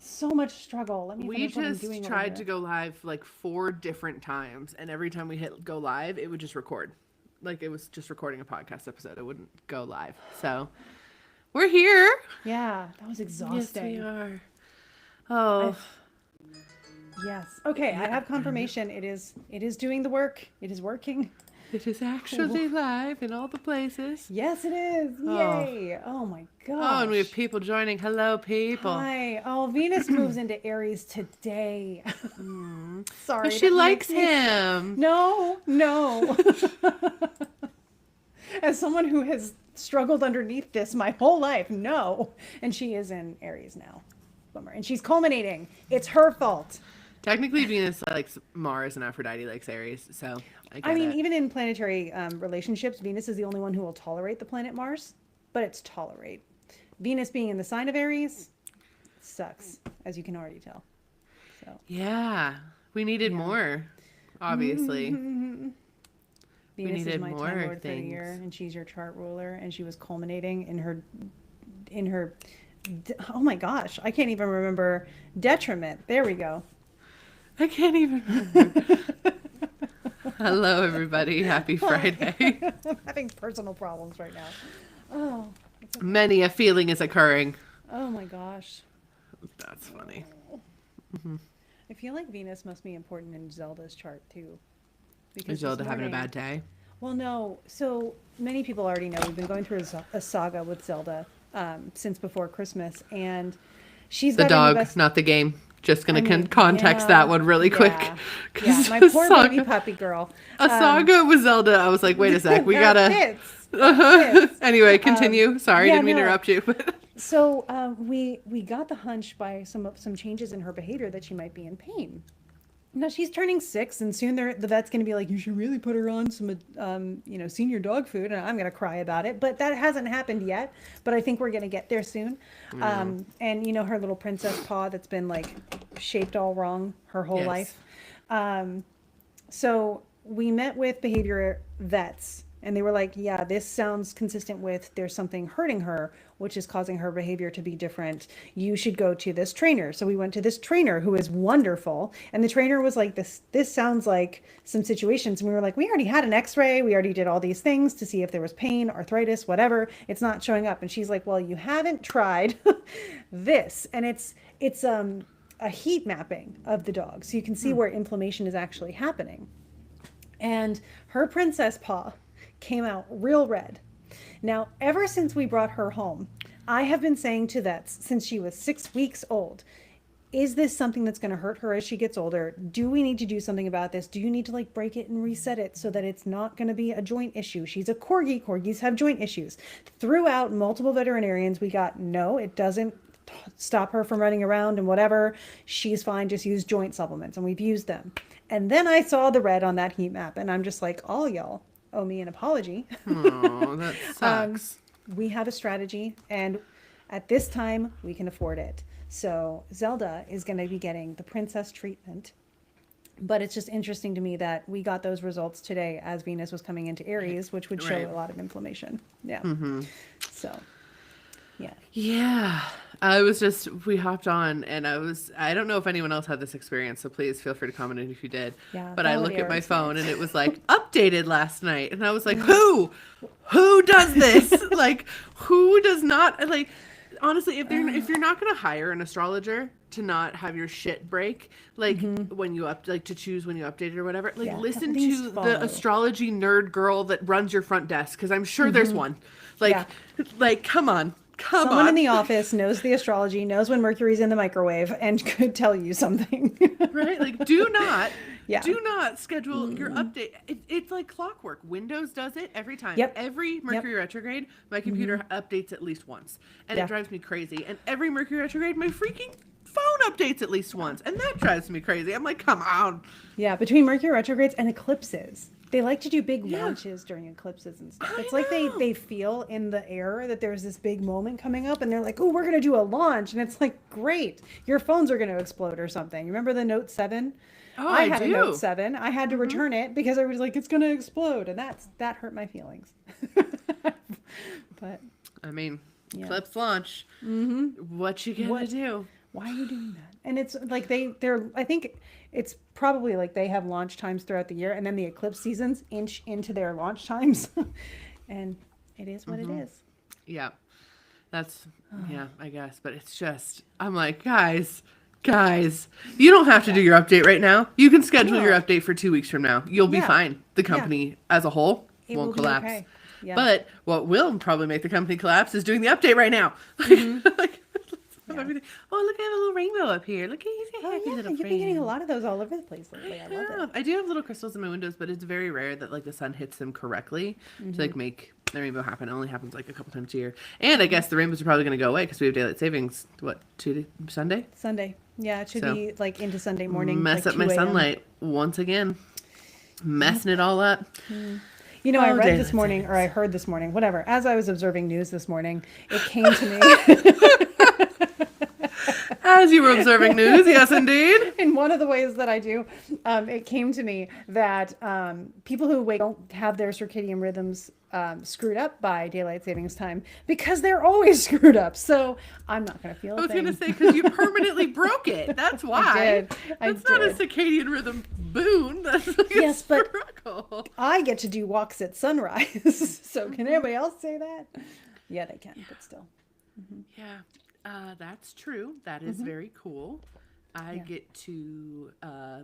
So much struggle. Let me We finish what I'm just doing over tried to here. go live like 4 different times, and every time we hit go live, it would just record. Like it was just recording a podcast episode. It wouldn't go live. So we're here. Yeah, that was Yes, we exhausting. are. I Oh, yes. Okay, I yeah. have confirmation. It is doing the work. It is working. It is Cool. actually live in all the places. Yes, it is. Oh, Yay. Oh my oh, and we have gosh. people joining. Hello, people. Hi. Oh, Venus moves into Aries today. Because Sorry, she that makes likes me him. No, no. As someone who has struggled underneath this my whole life, no. And she is in Aries now. Bummer. And she's culminating. It's her fault. Technically, Venus likes Mars and Aphrodite likes Aries, so I I get mean, it. even in planetary relationships, Venus is the only one who will tolerate the planet Mars, but it's tolerate. Venus being in the sign of Aries sucks, as you can already tell. So, Yeah, we needed yeah. more, obviously. We Venus is needed my time more lord for the year, things. and she's your chart ruler, and she was culminating in her. Oh my gosh, I can't even remember detriment. There we go. I can't even remember. Hello, everybody. Happy Hi. Friday. I'm having personal problems right now. Oh, it's okay. Many a feeling is occurring. Oh my gosh. That's funny. I feel like Venus must be important in Zelda's chart too. Is Because this Zelda having a morning, bad day? well, no, so many people already know we've been going through a saga with Zelda since before Christmas, and she's The got an dog, invest. not the game. Just I gonna mean, context that yeah, one really quick. yeah, yeah. 'Cause My a poor baby saga, puppy girl. a saga with Zelda. I was like, wait a sec, we That gotta. fits. That fits. Anyway, continue. Sorry, Yeah, didn't mean to no. interrupt you. But So we got the hunch by some changes in her behavior that she might be in pain. Now she's turning 6, and soon the vet's going to be like, you should really put her on some, senior dog food, and I'm going to cry about it. But that hasn't happened yet. But I think we're going to get there soon. And her little princess paw that's been like shaped all wrong her whole yes, life. So we met with behavior vets, and they were like, yeah, this sounds consistent with there's something hurting her, which is causing her behavior to be different. You should go to this trainer. So we went to this trainer who is wonderful. And the trainer was like, this sounds like some situations. And we were like, we already had an x-ray. We already did all these things to see if there was pain, arthritis, whatever. It's not showing up. And she's like, well, you haven't tried this. And it's a heat mapping of the dog. So you can see where inflammation is actually happening. And her princess paw came out real red. Now, ever since we brought her home, I have been saying to vets since she was 6 weeks old, is this something that's going to hurt her as she gets older? Do we need to do something about this? Do you need to like break it and reset it so that it's not going to be a joint issue? She's a corgi. Corgis have joint issues. Throughout multiple veterinarians, we got no, it doesn't stop her from running around and whatever. She's fine. Just use joint supplements. And we've used them. And then I saw the red on that heat map, and I'm just like, all y'all owe me an apology. oh, that sucks. We have a strategy, and at this time, we can afford it. So Zelda is going to be getting the princess treatment. But it's just interesting to me that we got those results today as Venus was coming into Aries, which would show Right. a lot of inflammation. Yeah. So, yeah. Yeah. We hopped on and I don't know if anyone else had this experience, so please feel free to comment if you did. Yeah, But I valid look at error my phone and experience. it was like updated last night. And I was like, who? Who does this? Like, who does not, like, honestly, if you're not going to hire an astrologer to not have your shit break, like when you to choose when you update it or whatever, like Yeah, listen at least to follow. the astrology nerd girl that runs your front desk, because I'm sure there's one. Like, Yeah. like, come on. Come Someone on. in the office knows the astrology, knows when Mercury's in the microwave, and could tell you something. Right? Like, do not, Yeah. do not schedule your update. It's like clockwork. Windows does it every time. Yep. Every Mercury retrograde, my computer updates at least once, and Yeah. it drives me crazy. And every Mercury retrograde, my freaking phone updates at least once, and that drives me crazy. I'm like, come on. Yeah, between Mercury retrogrades and eclipses. They like to do big Yeah. launches during eclipses and stuff. I It's like know. they feel in the air that there's this big moment coming up, and they're like, oh, we're going to do a launch. And it's like, great. Your phones are going to explode or something. Remember the Note 7? Oh, I I had a do. Note 7. I had to return it because I was like, it's going to explode. And that hurt my feelings. But I mean, Yeah. eclipse launch. What you gonna What- do? Why are you doing that? And it's like they're I think it's probably like they have launch times throughout the year, and then the eclipse seasons inch into their launch times, and it is what it is. Yeah. That's, yeah, I guess. But it's just, I'm like, guys, you don't have to do your update right now. You can schedule your No. update for 2 weeks from now. You'll be Yeah. fine. The company as a whole It won't will be collapse. okay. Yeah. But what will probably make the company collapse is doing the update right now. Like, Yeah. everything. Oh, look, I have a little rainbow up here. Look, he's a Oh happy yeah, little you've been getting a friend. lot of those all over the place lately. I love Yeah, it. I do have little crystals in my windows, but it's very rare that like the sun hits them correctly to like make the rainbow happen. It only happens like a couple times a year. And I guess the rainbows are probably going to go away because we have daylight savings. What, Sunday? Sunday. Yeah, it should So, be like into Sunday morning. Mess like up my 2 a.m. sunlight once again. Messing it all up. You know, I Oh, read daylight this morning, or I heard this morning, whatever. As I was observing news this morning, it came to me. As you were observing news, yes, indeed. In one of the ways that I do, it came to me that people who wake don't have their circadian rhythms screwed up by daylight savings time because they're always screwed up. So I'm not going to feel I a was thing. going to say because you permanently broke it. That's why. I That's not a did. circadian rhythm boon. That's like Yes, a but- struggle. I get to do walks at sunrise. So can anybody else say that? Yeah, they can, but still. Yeah, that's true. That is very cool. I get to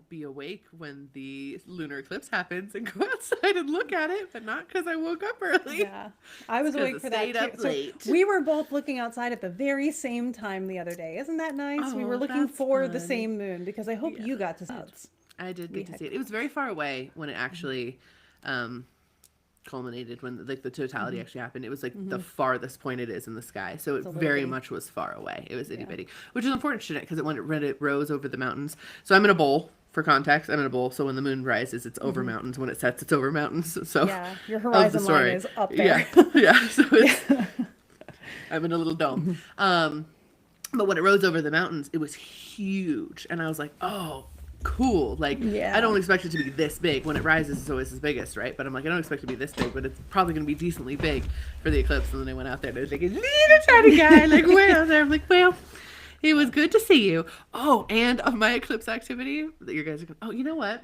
be awake when the lunar eclipse happens and go outside and look at it, but not because I woke up early. Yeah, I was 'cause awake I for that stayed too. up late. So we were both looking outside at the very same time the other day. Isn't that nice? We were Oh, looking that's for the fun. same moon because I hope Yeah. you got to see it. I did We get to had see it. It was very far away when it actually culminated, when like the totality actually happened. It was like the farthest point it is in the sky, so it little very bitty. much was far away. It was itty bitty, which is unfortunate because when it rose over the mountains. So I'm in a bowl. For context, I'm in a bowl, so when the moon rises, it's over mountains. When it sets, it's over mountains. So Yeah, your of the horizon line story. is up there. Yeah, yeah. So it's, I'm in a little dome. But when it rose over the mountains, it was huge, and I was like, oh. Cool. Like, Yeah. I don't expect it to be this big. When it rises, it's always its biggest, right? But I'm like, I don't expect it to be this big, but it's probably going to be decently big for the eclipse. And then I went out there and I was like, little tiny guy, like way out there. I'm like, well, it was good to see you. Oh, and of my eclipse activity, that you guys are going, oh, you know what?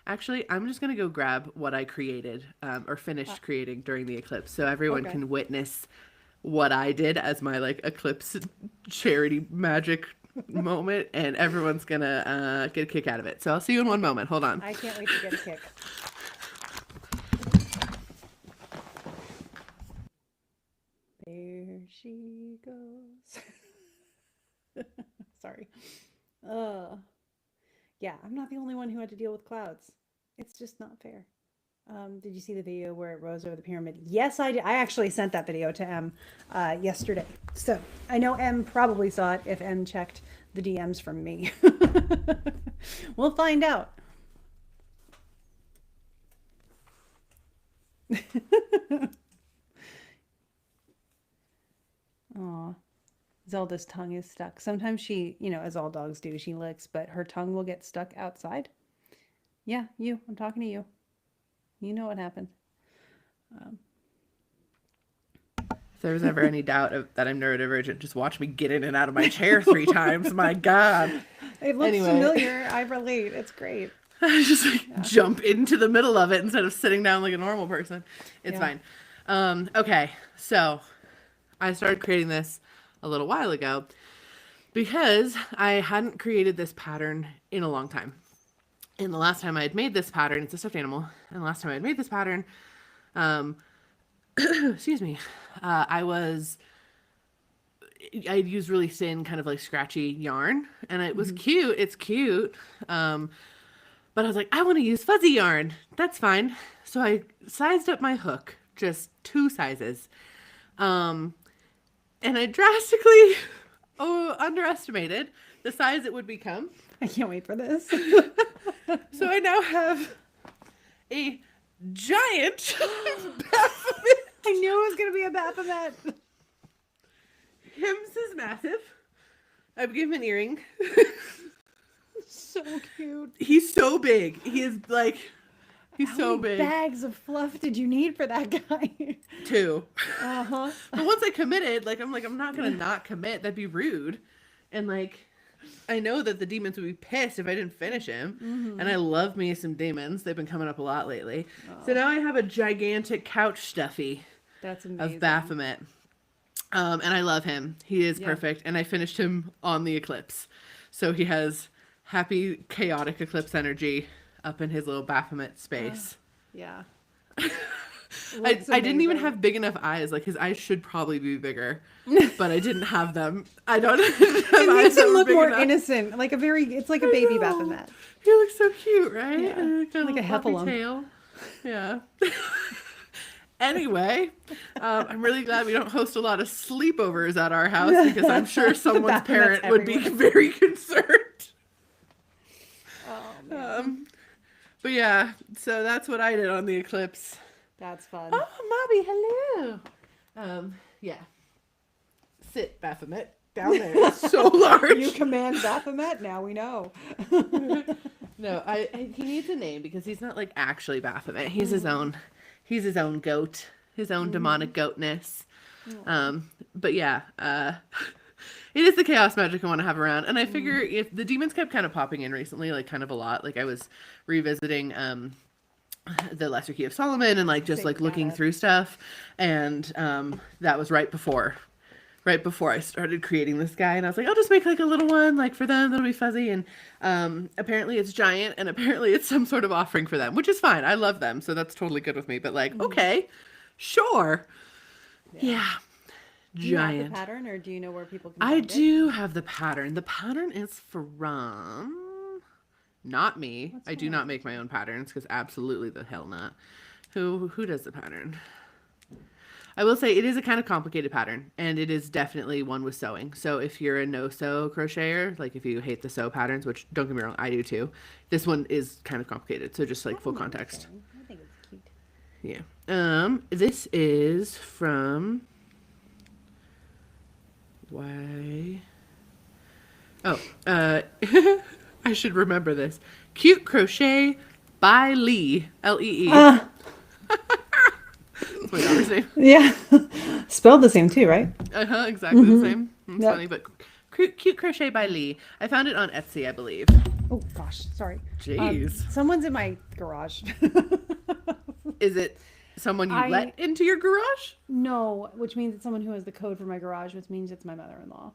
Actually, I'm just going to go grab what I created or finished creating during the eclipse so everyone Okay. can witness what I did as my like eclipse charity magic moment, and everyone's gonna get a kick out of it. So I'll see you in one moment. Hold on. I can't wait to get a kick. There she goes. Sorry. Yeah, I'm not the only one who had to deal with clouds. It's just not fair. Did you see the video where it rose over the pyramid? Yes, I did. I actually sent that video to Em yesterday. So I know Em probably saw it if Em checked the DMs from me. We'll find out. Aw. Zelda's tongue is stuck. Sometimes she, as all dogs do, she licks, but her tongue will get stuck outside. Yeah, you. I'm talking to you. You know what happened. If there was ever any doubt that I'm neurodivergent, just watch me get in and out of my chair 3 times. My God. It looks Anyway. familiar. I relate. It's great. I just like jump into the middle of it instead of sitting down like a normal person. It's Yeah. fine. Okay, so I started creating this a little while ago because I hadn't created this pattern in a long time. And the last time I had made this pattern, it's a stuffed animal. And the last time I had made this pattern, excuse me, I'd used really thin, kind of like scratchy yarn, and it was cute. It's cute. But I was like, I want to use fuzzy yarn. That's fine. So I sized up my hook, just 2 sizes. And I drastically underestimated the size it would become. I can't wait for this. So I now have a giant Baphomet. I knew it was going to be a Baphomet. Hims is massive. I've given him an earring. So cute. He's so big. He is like, he's How so many big. bags of fluff did you need for that guy? 2. Uh-huh. But once I committed, I'm not gonna not commit. That'd be rude. And like, I know that the demons would be pissed if I didn't finish him. And I love me some demons. They've been coming up a lot lately. So now I have a gigantic couch stuffy That's of amazing. Baphomet. And I love him. He is Yeah. perfect. And I finished him on the eclipse. So he has happy, chaotic eclipse energy up in his little Baphomet space. Yeah. I Looks didn't even amazing. have big enough eyes. Like, his eyes should probably be bigger. But I didn't have them. I don't have It eyes makes that him were look big more enough. innocent. Like it's like a baby know. Baphomet. He looks so cute, right? Yeah. And got Like a little fluffy heffalump. tail. Yeah. Anyway, I'm really glad we don't host a lot of sleepovers at our house because I'm sure someone's Baphomets parent would be everywhere. very concerned. Oh man. But yeah, so that's what I did on the eclipse. That's fun. Oh, Mobby, hello. Yeah. Sit, Baphomet. Down there. It's so large. You command Baphomet, now we know. No, he needs a name because he's not like actually Baphomet. He's his own. He's his own goat, his own demonic goatness. But yeah, it is the chaos magic I want to have around, and I figure if the demons kept kind of popping in recently, like kind of a lot. Like I was revisiting the Lesser Key of Solomon and like just like looking through stuff, and that was right before I started creating this guy, and I was like, I'll just make like a little one, like for them, that'll be fuzzy. And apparently it's giant, and apparently it's some sort of offering for them, which is fine. I love them, so that's totally good with me. But like, okay, sure, yeah, Do you have giant. the pattern, or do you know where people can I find it? do have the pattern. The pattern is from not me. I do not make my own patterns because absolutely the hell not. Who does the pattern? I will say it is a kind of complicated pattern, and it is definitely one with sewing. So if you're a no-sew crocheter, like if you hate the sew patterns, which don't get me wrong, I do too, this one is kind of complicated. So just like full context. I think it's cute. Yeah. This is from why? Oh, I should remember this. Cute Crochet by Lee, Lee. That's my daughter's name. Yeah. Spelled the same too, right? Exactly the same. It's Yep. funny, but Cute Crochet by Lee. I found it on Etsy, I believe. Oh gosh, sorry. Jeez. Someone's in my garage. Is it someone you I- let into your garage? No, which means it's someone who has the code for my garage, which means it's my mother-in-law,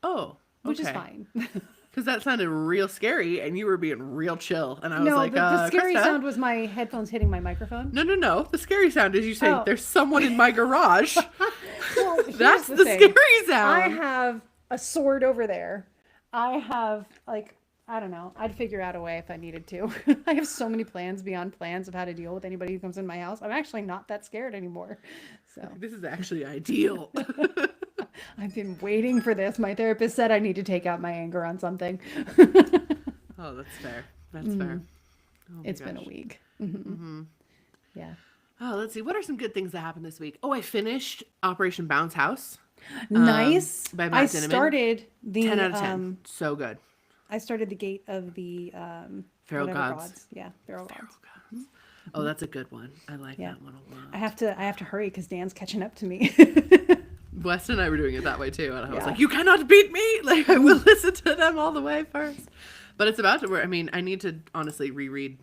Oh, which is fine. Because that sounded real scary, and you were being real chill. And I was No, like, the scary Krista? sound was my headphones hitting my microphone. No. The scary sound is you saying, Oh. there's someone in my garage. Well, here's That's the thing. scary sound. I have a sword over there. I have I don't know. I'd figure out a way if I needed to. I have so many plans beyond plans of how to deal with anybody who comes in my house. I'm actually not that scared anymore. So This is actually ideal. I've been waiting for this. My therapist said I need to take out my anger on something. Oh, that's fair. That's fair. Oh my It's been a gosh. week. Yeah. Oh, let's see. What are some good things that happened this week? Oh, I finished Operation Bounce House. Nice. by Matt I Dinniman. started the 10 out of 10. So good. I started the gate of the Feral whatever Gods. Yeah, feral gods. Oh, that's a good one. I like Yeah. that one a lot. I have to hurry because Dan's catching up to me. West and I were doing it that way too, and I was Yeah. like, "You cannot beat me!" Like I will listen to them all the way first. But it's about to where I mean, I need to honestly reread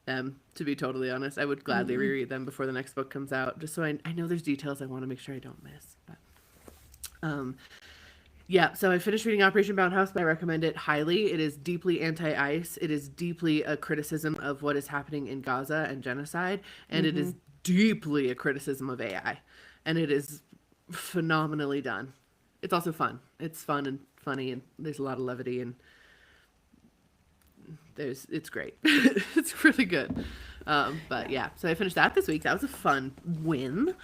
them. To be totally honest, I would gladly reread them before the next book comes out, just so I know there's details I want to make sure I don't miss. But yeah, so I finished reading Operation Bound House, and I recommend it highly. It is deeply anti-ICE. It is deeply a criticism of what is happening in Gaza and genocide, and it is deeply a criticism of AI, and it is phenomenally done. It's also fun. It's fun and funny, and there's a lot of levity, and it's great. It's really good. But yeah, so I finished that this week. That was a fun win.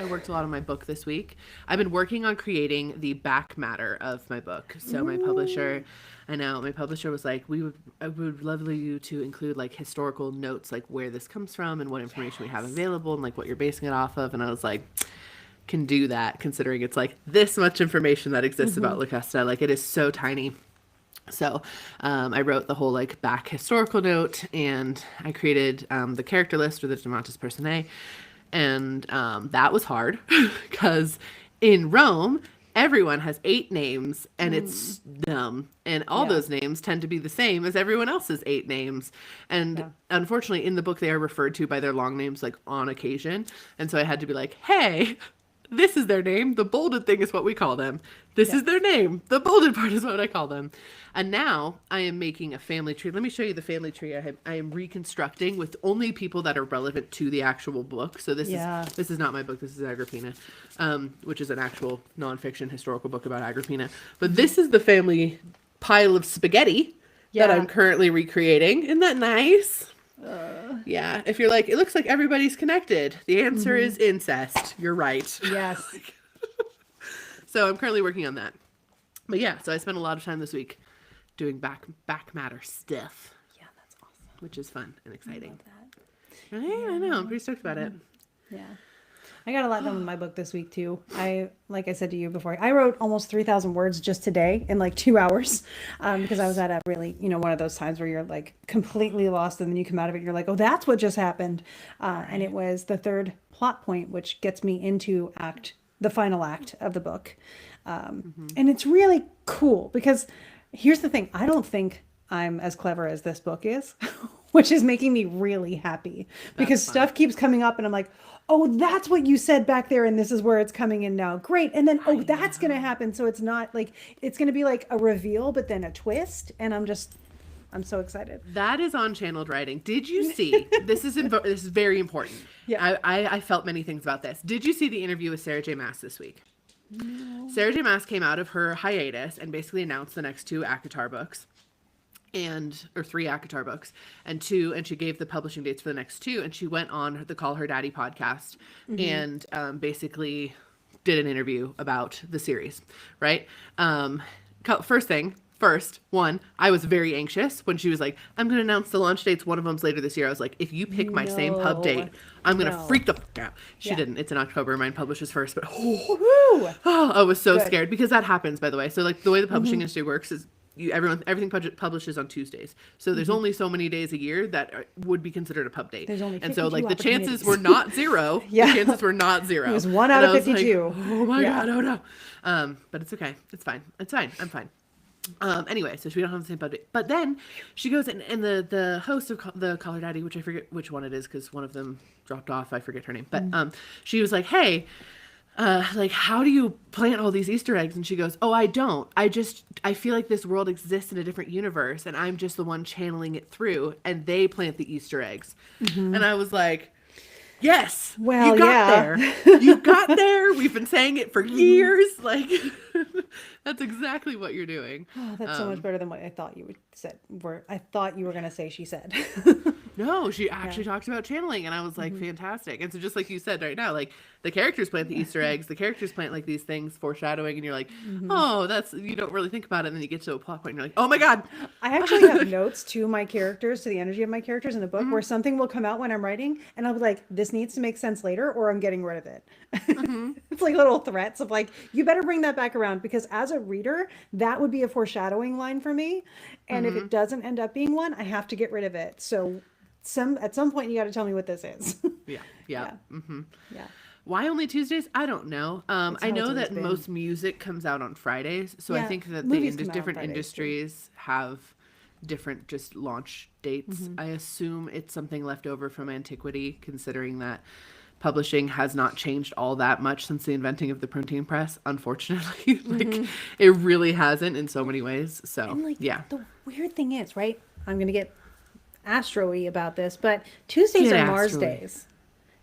I worked a lot on my book this week. I've been working on creating the back matter of my book. So my publisher was like, I would love you to include like historical notes, like where this comes from and what information we have available and like what you're basing it off of. And I was like, can do that, considering it's like this much information that exists about Locusta. Like it is so tiny. So I wrote the whole like back historical note, and I created the character list for the Dramatis Personae. And that was hard because in Rome, everyone has 8 names, and it's dumb. And all Yeah. those names tend to be the same as everyone else's 8 names. And Yeah. unfortunately, in the book, they are referred to by their long names, like, on occasion. And so I had to be like, hey, this is their name. The bolded thing is what we call them. This is their name. The bolded part is what I call them. And now I am making a family tree. Let me show you the family tree I am reconstructing with only people that are relevant to the actual book. So this is not my book. This is Agrippina, which is an actual nonfiction historical book about Agrippina. But this is the family pile of spaghetti that I'm currently recreating. Isn't that nice? Yeah, if you're like, it looks like everybody's connected. The answer is incest. You're right. Yes. So I'm currently working on that. But yeah, so I spent a lot of time this week doing back matter stuff. Yeah, that's awesome. Which is fun and exciting. I love that. I know, I'm pretty stoked about it. Yeah. I got a lot done with my book this week too. Like I said to you before, I wrote almost 3,000 words just today in like 2 hours, because I was at a really, one of those times where you're like completely lost and then you come out of it and you're like, oh, that's what just happened. And it was the third plot point, which gets me into the final act of the book. And it's really cool because here's the thing. I don't think I'm as clever as this book is, which is making me really happy because stuff keeps coming up and I'm like, oh, that's what you said back there. And this is where it's coming in now. Great. And then, oh, that's going to happen. So it's not like, it's going to be like a reveal, but then a twist. And I'm so excited. That is on channeled writing. Did you see, this is very important. Yeah. I felt many things about this. Did you see the interview with Sarah J. Maas this week? No. Sarah J. Maas came out of her hiatus and basically announced the next 2 ACOTAR books. Or 3 ACOTAR books and she gave the publishing dates for the next 2, and she went on the Call Her Daddy podcast and basically did an interview about the series, right? First, I was very anxious when she was like, I'm going to announce the launch dates. One of them's later this year. I was like, if you pick my same pub date, I'm going to freak the fuck out. She didn't. It's in October. Mine publishes first, but I was so scared because that happens, by the way. So like the way the publishing industry works is everything publishes on Tuesdays. So there's only so many days a year that would be considered a pub date. There's only and so 52 like the chances were not 0. Yeah. The chances were not 0. It was 1 out of 52. Like, oh my God, oh no. But it's okay. It's fine. I'm fine. Anyway, so we don't have the same budget. But then she goes and the host of the Call Her Daddy, which I forget which one it is because one of them dropped off. I forget her name. But she was like, hey, like, how do you plant all these Easter eggs? And she goes, oh, I don't. I feel like this world exists in a different universe and I'm just the one channeling it through and they plant the Easter eggs. And I was like, yes, well, you got there. You got there. We've been saying it for years. Like, that's exactly what you're doing. Oh, that's so much better than what I thought you would said. I thought you were going to say she said. No, she actually talks about channeling, and I was like, fantastic. And so just like you said right now, like the characters plant the Easter eggs, the characters plant like these things, foreshadowing, and you're like, oh, you don't really think about it, and then you get to a plot point, and you're like, oh my God. I actually have notes to my characters, to the energy of my characters in the book, where something will come out when I'm writing, and I'll be like, this needs to make sense later, or I'm getting rid of it. It's like little threats of like, you better bring that back around, because as a reader, that would be a foreshadowing line for me. And if it doesn't end up being one, I have to get rid of it. So at some point, you got to tell me what this is. Yeah. Yeah. Why only Tuesdays? I don't know. I know that most music comes out on Fridays, so I think that different industries have different just launch dates. I assume it's something left over from antiquity, considering that publishing has not changed all that much since the inventing of the printing press, unfortunately. It really hasn't in so many ways. So the weird thing is, right, I'm gonna get astro-y about this, but Tuesdays are Mars days.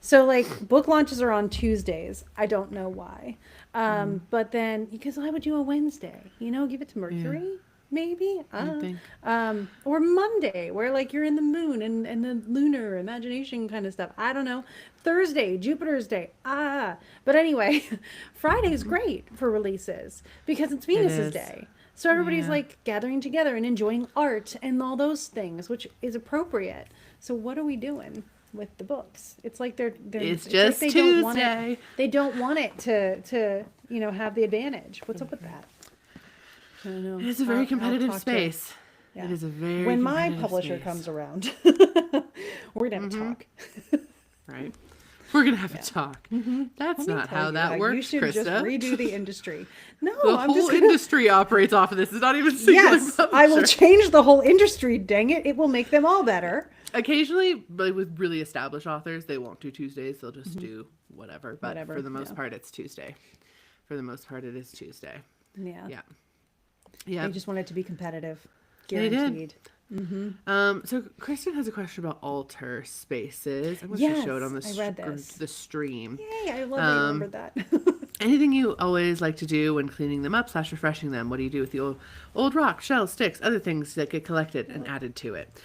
So like book launches are on Tuesdays. I don't know why. But then because I would do a Wednesday, give it to Mercury. Maybe or Monday, where like you're in the moon and the lunar imagination kind of stuff. I don't know. Thursday, Jupiter's day. But anyway, Friday's great for releases because it's Venus's day. So everybody's like gathering together and enjoying art and all those things, which is appropriate. So what are we doing with the books? It's like it's just like Tuesday. They don't want it to have the advantage. What's up with that? I don't know. It is a very competitive space. It is a very when my publisher comes around, we're gonna talk. Right. We're gonna have a talk. That's Let me not tell how you, that works, You should Krista. just redo the industry. No, The I'm whole just gonna... industry operates off of this. It's not even singular Yes, I will publisher. change the whole industry. Dang it! It will make them all better. Occasionally, like with really established authors, they won't do Tuesdays. They'll just do whatever. But Whatever, for the most yeah. part, it's Tuesday. For the most part, it is Tuesday. Yeah. Yeah. Yeah. They just want it to be competitive. They did. Guaranteed. So Kristen has a question about altar spaces. I must Yes, show it on I read this. the stream. Yay, I love that you remembered that. Anything you always like to do when cleaning them up / refreshing them? What do you do with the old rock, shells, sticks, other things that get collected and added to it?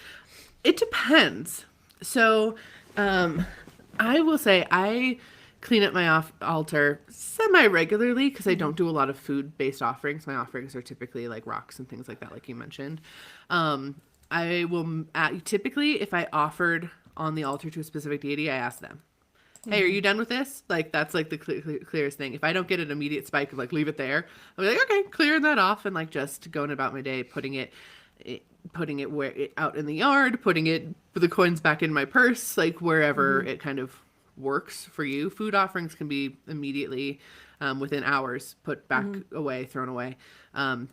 It depends. So, I will say I clean up my altar semi-regularly because I don't do a lot of food-based offerings. My offerings are typically like rocks and things like that, like you mentioned. I will typically, if I offered on the altar to a specific deity, I ask them, hey, are you done with this? Like, that's like the clearest thing. If I don't get an immediate spike of like, leave it there, I'll be like, okay, clearing that off and like just going about my day, putting it out in the yard, putting the coins back in my purse, like wherever it kind of works for you. Food offerings can be immediately within hours put back away, thrown away,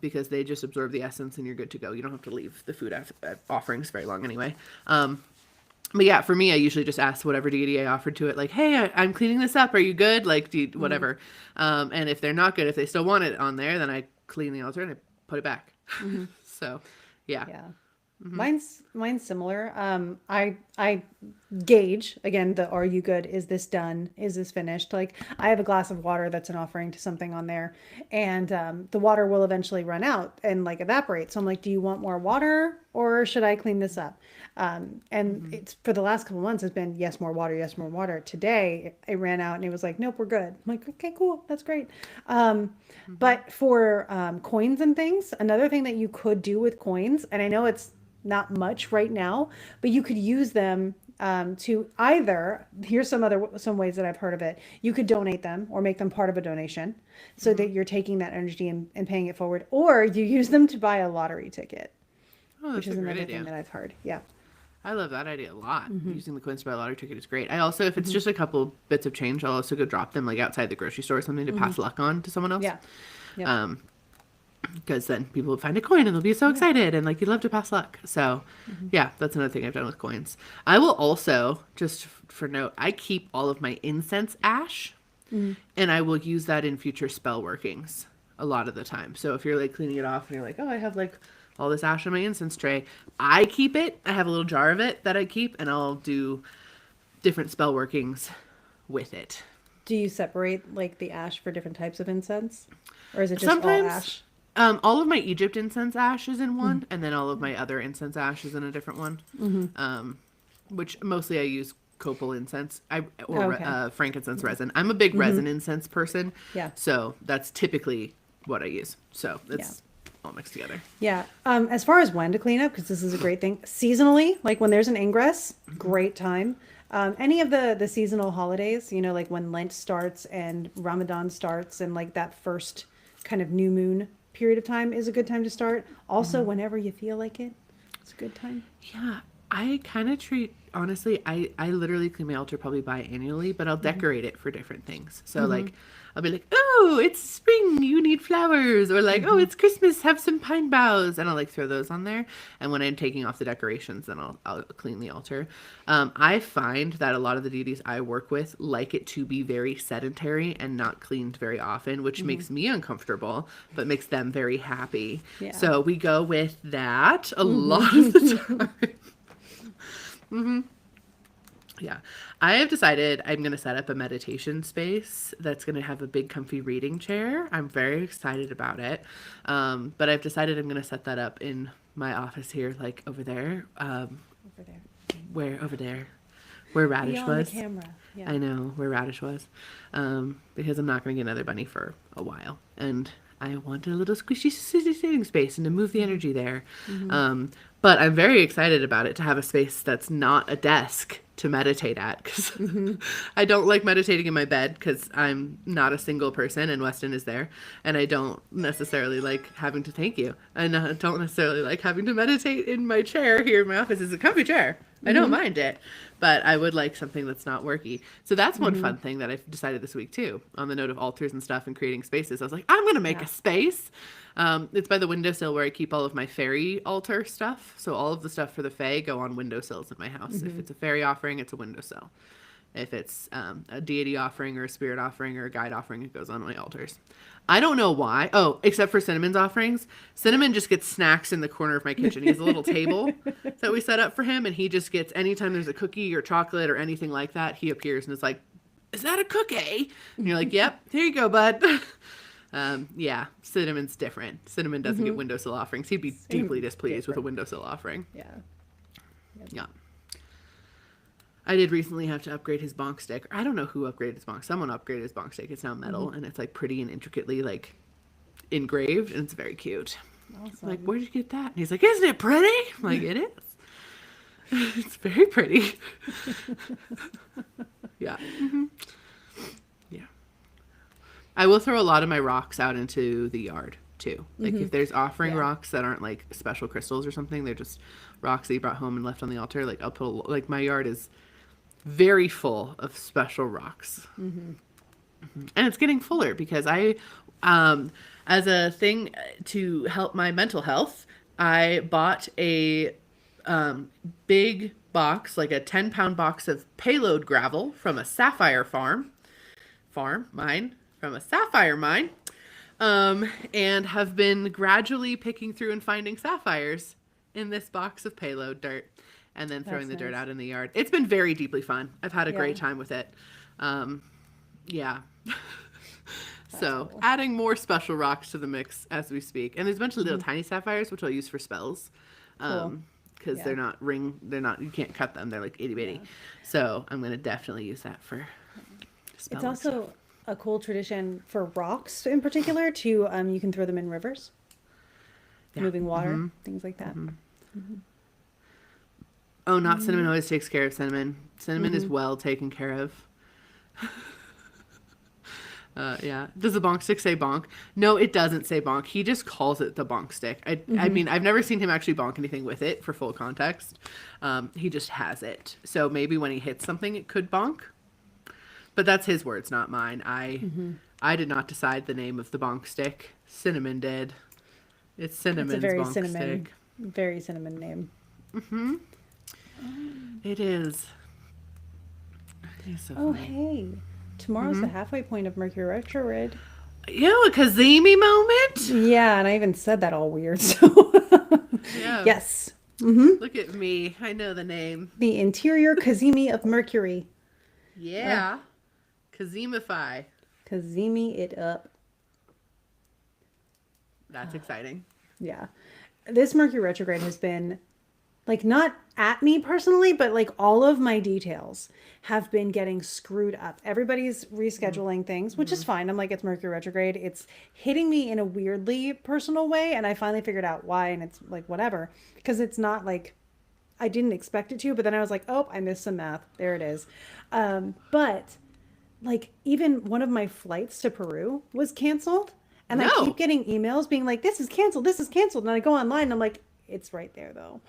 because they just absorb the essence and you're good to go. You don't have to leave the food offerings very long anyway. But yeah, for me, I usually just ask whatever deity I offered to it, like, hey, I'm cleaning this up. Are you good? Like, whatever. And if they're not good, if they still want it on there, then I clean the altar and I put it back. So, yeah. Yeah. Mine's similar. I gauge again the are you good? Is this done? Is this finished? Like I have a glass of water that's an offering to something on there, and the water will eventually run out and like evaporate. So I'm like, do you want more water or should I clean this up? And it's for the last couple months it's been yes, more water, yes, more water. Today it ran out and it was like, nope, we're good. I'm like, okay, cool, that's great. But for coins and things, another thing that you could do with coins, and I know it's not much right now, but you could use them to either, here's some ways that I've heard of it. You could donate them or make them part of a donation so that you're taking that energy and paying it forward, or you use them to buy a lottery ticket, Oh, which that's is a great another idea. thing that I've heard. Yeah. I love that idea a lot. Using the coins to buy a lottery ticket is great. I also, if it's just a couple bits of change, I'll also go drop them like outside the grocery store or something to pass luck on to someone else. Yeah. Yep. Because then people will find a coin and they'll be so excited and like you'd love to pass luck. So yeah, that's another thing I've done with coins. I will also, just for note, I keep all of my incense ash and I will use that in future spell workings a lot of the time. So if you're like cleaning it off and you're like, oh, I have like all this ash on my incense tray, I keep it. I have a little jar of it that I keep and I'll do different spell workings with it. Do you separate like the ash for different types of incense, or is it just Sometimes all ash? all of my Egypt incense ash is in one, and then all of my other incense ash is in a different one. Which mostly I use copal incense or frankincense resin. I'm a big resin incense person. Yeah. So that's typically what I use. So it's all mixed together. Yeah. As far as when to clean up, because this is a great thing, seasonally, like when there's an ingress, great time. Any of the seasonal holidays, you know, like when Lent starts and Ramadan starts and like that first kind of new moon period of time is a good time to start. Also, whenever you feel like it, it's a good time. Yeah. I kind of treat, honestly, I literally clean my altar probably biannually, but I'll decorate it for different things. So like, I'll be like, oh, it's spring, you need flowers. Or like, oh, it's Christmas, have some pine boughs. And I'll like throw those on there. And when I'm taking off the decorations, then I'll clean the altar. I find that a lot of the deities I work with like it to be very sedentary and not cleaned very often, which makes me uncomfortable, but makes them very happy. Yeah. So we go with that a lot of the time. Yeah. I have decided I'm going to set up a meditation space that's going to have a big comfy reading chair. I'm very excited about it. But I've decided I'm going to set that up in my office here, like over there. Over there. Over there? Where Radish Beyond was. the camera. Yeah. I know, where Radish was. Because I'm not going to get another bunny for a while. And I wanted a little squishy sitting space and to move the energy there. But I'm very excited about it, to have a space that's not a desk to meditate at, because I don't like meditating in my bed because I'm not a single person and Weston is there, and I don't necessarily like having to thank you, and I don't necessarily like having to meditate in my chair here in my office. It's a comfy chair. I don't mind it, but I would like something that's not worky. So that's one fun thing that I've decided this week too. On the note of altars and stuff and creating spaces, I was like, I'm gonna make Yeah. a space. It's by the windowsill where I keep all of my fairy altar stuff. So all of the stuff for the fae go on windowsills in my house. If it's a fairy offering, it's a windowsill. If it's a deity offering or a spirit offering or a guide offering, it goes on my altars. I don't know why. Oh, except for Cinnamon's offerings. Cinnamon just gets snacks in the corner of my kitchen. He has a little table that we set up for him, and he just gets, anytime there's a cookie or chocolate or anything like that, he appears and is like, is that a cookie? And you're like, yep, here you go, bud. Yeah, Cinnamon's different. Cinnamon doesn't get windowsill offerings. He'd be deeply displeased with a windowsill offering. Yeah. Yeah. I did recently have to upgrade his bonk stick. I don't know who upgraded his bonk. Someone upgraded his bonk stick. It's now metal and it's like pretty and intricately like engraved and it's very cute. Awesome. Like, where'd you get that? And he's like, isn't it pretty? I'm like, it is. It's very pretty. Yeah. Yeah. I will throw a lot of my rocks out into the yard too. Like if there's offering rocks that aren't like special crystals or something, they're just rocks that you brought home and left on the altar. Like I'll put like my yard is very full of special rocks. And it's getting fuller because I, as a thing to help my mental health, I bought a big box, like a 10-pound box of payload gravel from a sapphire mine, and have been gradually picking through and finding sapphires in this box of payload dirt and then throwing the dirt out in the yard. It's been very deeply fun. I've had a great time with it. Yeah. So cool. adding more special rocks to the mix as we speak. And there's a bunch of little tiny sapphires, which I'll use for spells. Because Yeah. they're not, you can't cut them. They're like itty bitty. So I'm going to definitely use that for spell. It's also a cool tradition for rocks in particular to you can throw them in rivers, moving water, things like that. Oh, not Cinnamon always takes care of Cinnamon. Cinnamon is well taken care of. Yeah. Does the bonk stick say bonk? No, it doesn't say bonk. He just calls it the bonk stick. I mean, I've never seen him actually bonk anything with it for full context. He just has it. So maybe when he hits something, it could bonk. But that's his words, not mine. I did not decide the name of the bonk stick. Cinnamon did. It's Cinnamon's It's a very bonk cinnamon, stick. very cinnamon name. It is. He's so Oh, funny. hey. Tomorrow's the halfway point of Mercury retrograde. Yo, a Kazemi moment? Yeah, and I even said that all weird. So Yeah. yes, Look at me. I know the name. the interior Kazemi of Mercury. Yeah. Kazemify. Kazemi it up. That's exciting. Yeah. This Mercury retrograde has been like not at me personally, but like all of my details have been getting screwed up. Everybody's rescheduling things, which is fine. I'm like, it's Mercury retrograde. It's hitting me in a weirdly personal way. And I finally figured out why. And it's like, whatever, because it's not like I didn't expect it to, but then I was like, oh, I missed some math. There it is. But like even one of my flights to Peru was canceled. And I No. keep getting emails being like, this is canceled. This is canceled. And I go online and I'm like, it's right there though.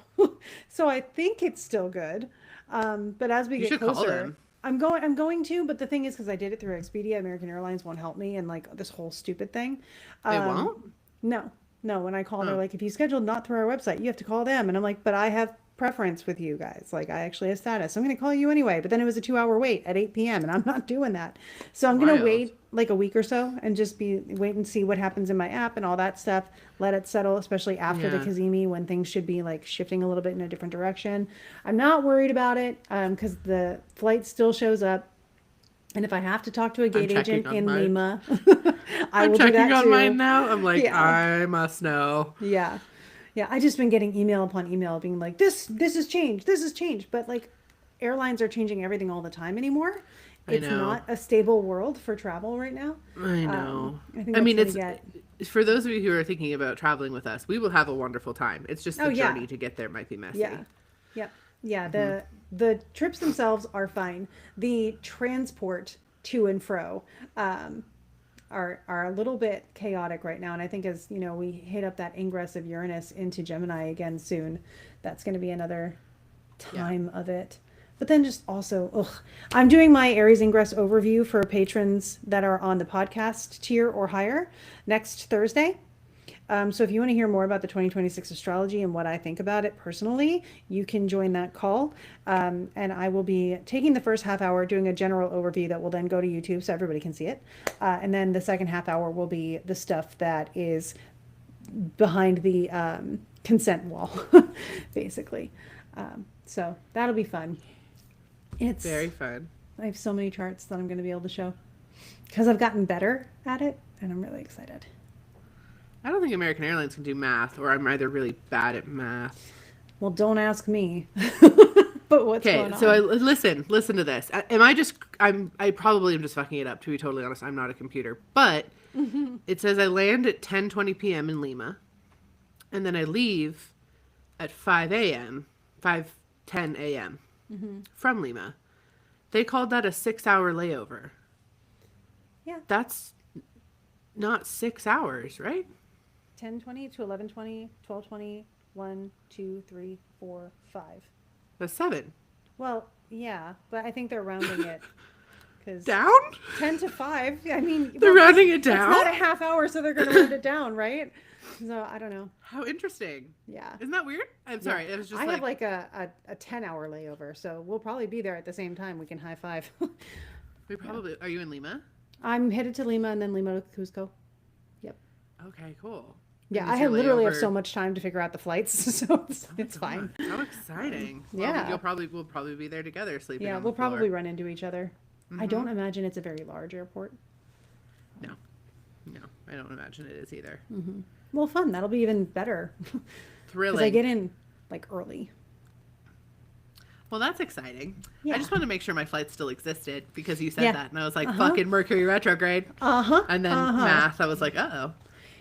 So I think it's still good. But as we You get should call closer, them. I'm going to, but the thing is, because I did it through Expedia, American Airlines won't help me and like this whole stupid thing. They won't? No. When I call, they're like, if you scheduled not through our website, you have to call them. And I'm like, but I have preference with you guys. Like I actually have status. So I'm going to call you anyway. But then it was a 2-hour wait at 8 p.m. and I'm not doing that. So I'm going to Wild. wait like a week or so and just wait and see what happens in my app and all that stuff. Let it settle, especially after the Yeah. Kazemi when things should be like shifting a little bit in a different direction. I'm not worried about it because the flight still shows up. And if I have to talk to a gate checking agent on in mine. Lima, I I'm will do checking that on too. mine now. I'm like, Yeah. I must know. Yeah. Yeah. I just been getting email upon email being like, this has changed. This has changed. But like airlines are changing everything all the time anymore. I It's know. not a stable world for travel right now. I know. I think I mean, that's it's gonna for those of you who are thinking about traveling with us, we will have a wonderful time. It's just the Oh, yeah. journey to get there might be messy. Yeah. Yeah. Yeah. Mm-hmm. The trips themselves are fine. The transport to and fro are a little bit chaotic right now. And I think as you know, we hit up that ingress of Uranus into Gemini again soon, that's going to be another time of it. But then just also, I'm doing my Aries Ingress overview for patrons that are on the podcast tier or higher next Thursday. So if you want to hear more about the 2026 astrology and what I think about it personally, you can join that call. And I will be taking the first half hour, doing a general overview that will then go to YouTube so everybody can see it. And then the second half hour will be the stuff that is behind the consent wall, basically. So that'll be fun. It's Very fun. I have so many charts that I'm going to be able to show because I've gotten better at it, and I'm really excited. I don't think American Airlines can do math, or I'm either really bad at math. Well, don't ask me. But what's going on? So listen to this. I probably am just fucking it up, to be totally honest. I'm not a computer. But it says I land at 10:20 p.m. in Lima, and then I leave at 5:10 a.m. From Lima. They called that a 6-hour layover. Yeah. That's not 6 hours, right? 10:20 to 11:20, 12:20, 1, 2, 3, 4, 5. That's 7. Well, yeah, but I think they're rounding it. Cause Down? 10 to 5. I mean, They're rounding it it's down? not a half hour, so they're going to round it down, right? So I don't know. How interesting. Yeah. Isn't that weird? I'm sorry. It was just I have like a 10-hour layover, so we'll probably be there at the same time. We can high five. we probably Are you in Lima? I'm headed to Lima and then Lima to Cusco. Yep. Okay, cool. Yeah, Is I your literally have layover- so much time to figure out the flights, so it's fine. How exciting. Yeah. We'll probably be there together sleeping Yeah, on we'll the floor. probably run into each other. I don't imagine it's a very large airport. No, I don't imagine it is either. Well, fun. That'll be even better. Because Thrilling. I get in like early. Well, that's exciting. Yeah. I just wanted to make sure my flight still existed because you said Yeah. that. And I was like, fucking Mercury retrograde. Uh-huh. And then math, I was like, uh-oh.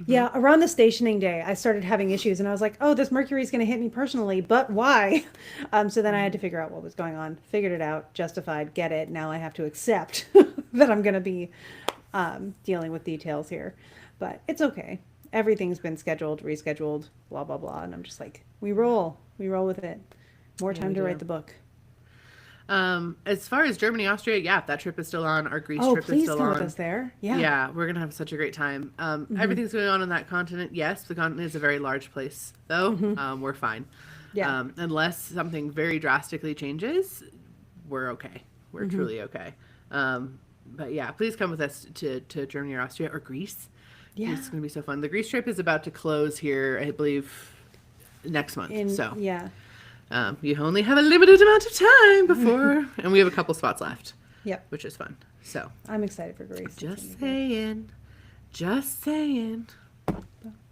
Yeah, around the stationing day, I started having issues, and I was like, "Oh, this Mercury is going to hit me personally, but why?" So then I had to figure out what was going on. Figured it out, justified, get it. Now I have to accept that I'm going to be dealing with details here, but it's okay. Everything's been scheduled, rescheduled, blah blah blah, and I'm just like, we roll with it. More time to write the book. As far as Germany, Austria, yeah, that trip is still on. Our Greece Oh, trip is please still come on. with us there. Yeah. Yeah, we're gonna have such a great time. Everything's going on that continent. Yes, the continent is a very large place, though. We're fine. Yeah. Unless something very drastically changes, we're okay. We're truly okay. But yeah, please come with us to Germany or Austria or Greece. Yeah. It's gonna be so fun. The Greece trip is about to close here, I believe, next month. Yeah. You only have a limited amount of time before, and we have a couple spots left. Yep. Which is fun. So, I'm excited for Greece. just saying.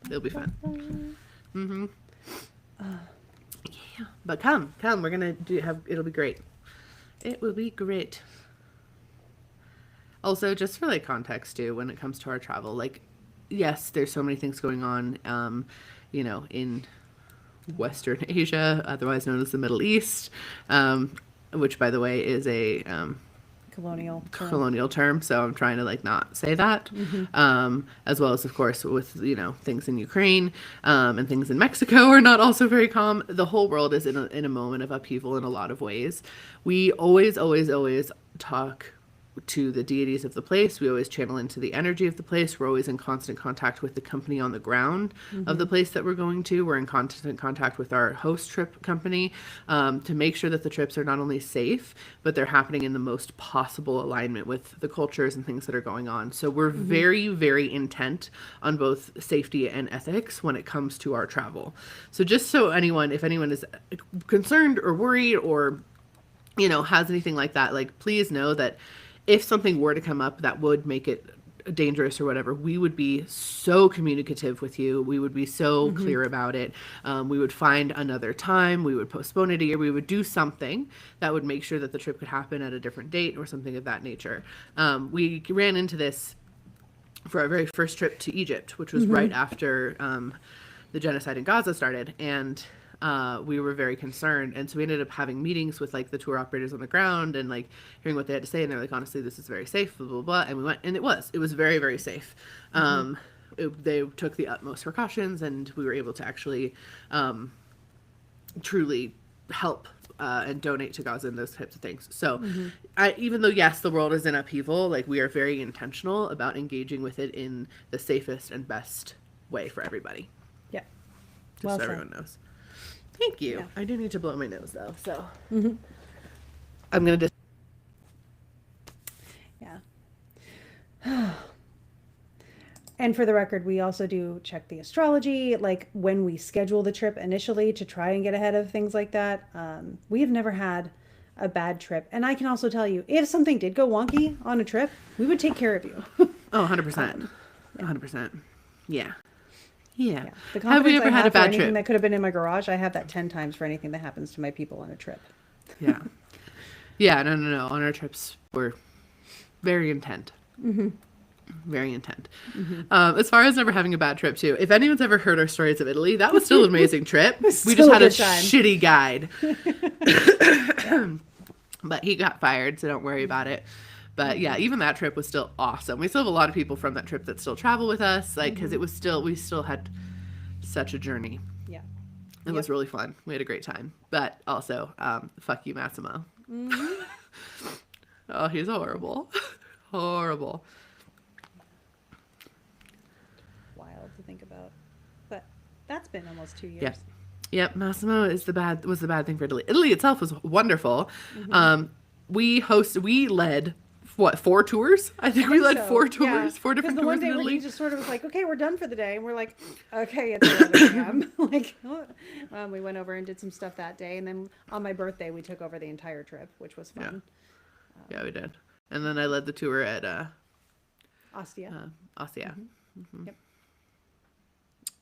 It'll be fun. Yeah. But come. We're gonna it'll be great. It will be great. Also, just for like context too, when it comes to our travel, like, yes, there's so many things going on, in Western Asia, otherwise known as the Middle East, which, by the way, is a colonial term, so I'm trying to like not say that. As well as, of course, with things in Ukraine and things in Mexico are not also very calm. The whole world is in a moment of upheaval in a lot of ways. We always talk to the deities of the place. We always channel into the energy of the place. We're always in constant contact with the company on the ground of the place that we're going to. We're in constant contact with our host trip company to make sure that the trips are not only safe, but they're happening in the most possible alignment with the cultures and things that are going on. So we're very, very intent on both safety and ethics when it comes to our travel. So just so if anyone is concerned or worried or, has anything like that, like, please know that if something were to come up that would make it dangerous or whatever, we would be so communicative with you. We would be so clear about it. We would find another time. We would postpone it a year. We would do something that would make sure that the trip could happen at a different date or something of that nature. We ran into this for our very first trip to Egypt, which was right after the genocide in Gaza started. And we were very concerned, and so we ended up having meetings with like the tour operators on the ground and like hearing what they had to say, and they're like, honestly, this is very safe, blah blah blah. And we went, and it was very, very safe. They took the utmost precautions, and we were able to actually truly help and donate to Gaza and those types of things. So even though, yes, the world is in upheaval, like we are very intentional about engaging with it in the safest and best way for everybody. Yeah. Just Well so said. everyone knows. Thank you. Yeah. I do need to blow my nose though. So I'm going to just. Yeah. And for the record, we also do check the astrology, like when we schedule the trip initially to try and get ahead of things like that. We have never had a bad trip. And I can also tell you, if something did go wonky on a trip, we would take care of you. Oh, 100%. 100%. Yeah. Yeah. The Have we confidence ever I had a have for bad anything trip? that could have been in my garage, I have that 10 times for anything that happens to my people on a trip. Yeah. Yeah, no. On our trips, we're very intent. Very intent. As far as never having a bad trip, too, if anyone's ever heard our stories of Italy, that was still an amazing trip. We Still just a had a good time. shitty guide. But he got fired, so don't worry about it. But yeah, even that trip was still awesome. We still have a lot of people from that trip that still travel with us, like, because it was still, we still had such a journey. Yeah. It was really fun. We had a great time. But also, fuck you, Massimo. Oh, he's horrible. Horrible. Wild to think about. But that's been almost 2 years. Yep. Yep. Massimo was the bad thing for Italy. Italy itself was wonderful. We led what, 4 tours? I think we led So, 4 yeah. tours, 4 different 'Cause the tours one in day where Italy. he just sort of was like, okay, we're done for the day. And we're like, okay, it's 11 a.m. Like, we went over and did some stuff that day. And then on my birthday, we took over the entire trip, which was fun. Yeah, we did. And then I led the tour at Ostia. Ostia. Yep.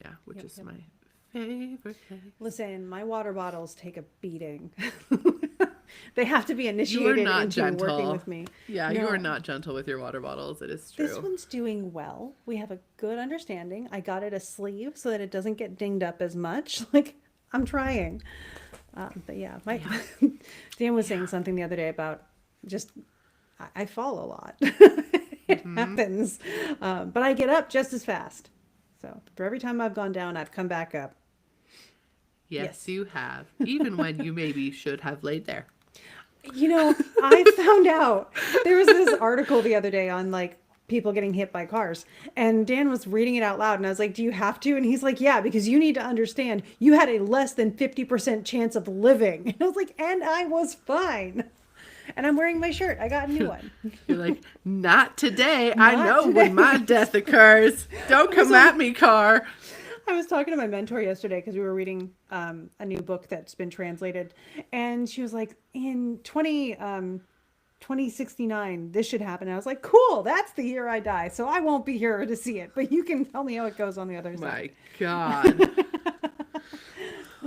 Yeah, which Yep, is yep. my favorite place. Listen, my water bottles take a beating. They have to be initiated not into working gentle. with me. Yeah, you No. are not gentle with your water bottles. It is true. This one's doing well. We have a good understanding. I got it a sleeve so that it doesn't get dinged up as much. Like, I'm trying. But yeah, Dan was saying something the other day about just, I fall a lot. It happens. But I get up just as fast. So for every time I've gone down, I've come back up. Yes, you have. Even when you maybe should have laid there. You know, I found out there was this article the other day on like people getting hit by cars, and Dan was reading it out loud, and I was like, do you have to? And he's like, yeah, because you need to understand you had a less than 50% chance of living. And I was like, and I was fine. And I'm wearing my shirt. I got a new one. You're like, not today. I Not know today. when my death occurs. Don't come at me, car. I was talking to my mentor yesterday because we were reading a new book that's been translated, and she was like, in 2069, this should happen. And I was like, cool, that's the year I die, so I won't be here to see it, but you can tell me how it goes on the other My side. God.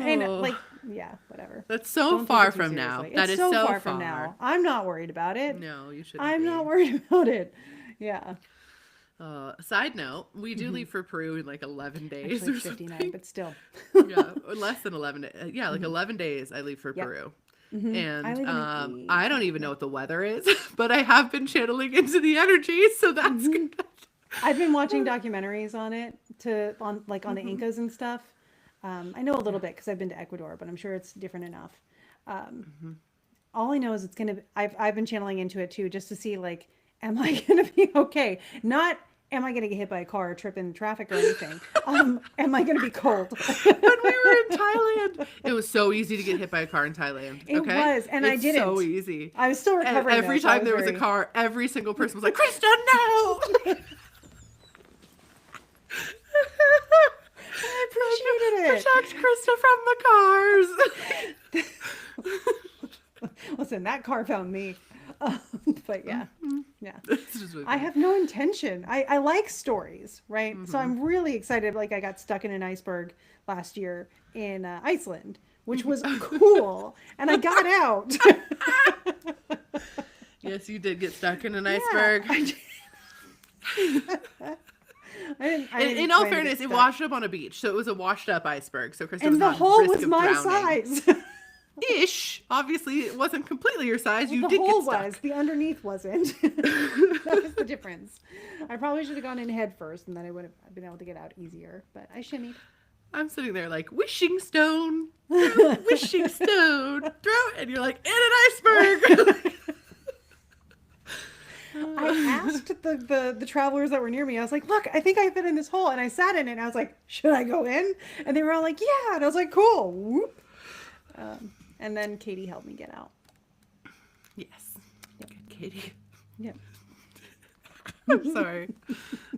And Oh. like, yeah, whatever. That's so Don't take far it too from now. seriously. That It's is so far from now. I'm not worried about it. No, you shouldn't I'm be. not worried about it. Yeah. Side note, we do leave for Peru in like 11 days Actually, or 59, something. but still. Yeah, or less than 11 days. Yeah, like 11 days I leave for Yep. Peru. I And leave in a week. I don't even know what the weather is, but I have been channeling into the energy, so that's good. I've been watching documentaries on it on the Incas and stuff. I know a little bit because I've been to Ecuador, but I'm sure it's different enough. All I know is I've been channeling into it too, just to see like, am I gonna be okay? Not am I gonna get hit by a car or trip in traffic or anything. Am I gonna be cold? When we were in Thailand, it was so easy to get hit by a car in Thailand. It Okay? was, and I It's didn't. so easy. I was still And recovering. every though, so I time there was a very- car, every single person was like, Krista, no! I appreciated it. Protect Krista from the cars. Listen, that car found me. But yeah, yeah. It's just what- I have no intention. I like stories, right? So I'm really excited. Like I got stuck in an iceberg last year in Iceland, which was cool, and I got out. Yes, you did get stuck in an Yeah, iceberg. I didn't In all plan to get fairness, it stuck. washed up on a beach, so it was a washed up iceberg. So Krista was and the not at hole risk was of my drowning. size. Ish. Obviously, it wasn't completely your size. You The did hole get stuck. was, the underneath wasn't. That was the difference. I probably should have gone in head first, and then I would have been able to get out easier. But I shimmied. I'm sitting there like, wishing stone, throw, wishing stone, throw, and you're like, in an iceberg. I asked the travelers that were near me, I was like, look, I think I fit in this hole. And I sat in it and I was like, should I go in? And they were all like, yeah. And I was like, cool. Whoop. And then Katie helped me get out. Yes. Good, Katie. Yeah. I'm sorry.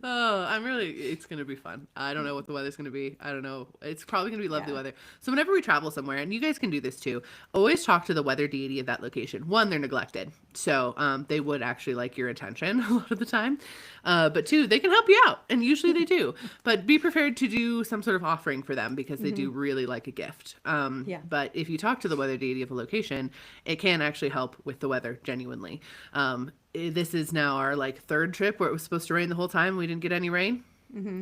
Oh, it's going to be fun. I don't know what the weather's going to be. I don't know. It's probably going to be lovely weather. So whenever we travel somewhere, and you guys can do this too, always talk to the weather deity of that location. One, they're neglected. So they would actually like your attention a lot of the time. But two, they can help you out. And usually they do. But be prepared to do some sort of offering for them because they do really like a gift. But if you talk to the weather deity of a location, it can actually help with the weather genuinely. This is now our like third trip where it was supposed to rain the whole time. We didn't get any rain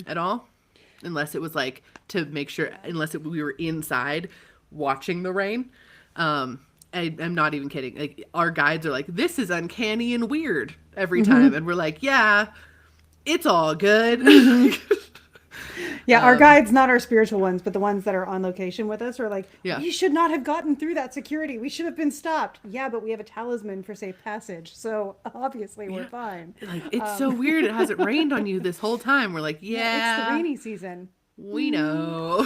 at all, unless it was like to make sure, we were inside watching the rain. I'm not even kidding. Like our guides are like, this is uncanny and weird every time. And we're like, yeah, it's all good. Yeah, our guides, not our spiritual ones, but the ones that are on location with us are like, Yeah. we should not have gotten through that security. We should have been stopped. Yeah, but we have a talisman for safe passage. So obviously we're fine. Like, it's so weird. It hasn't rained on you this whole time. We're like, yeah, It's the rainy season. we know.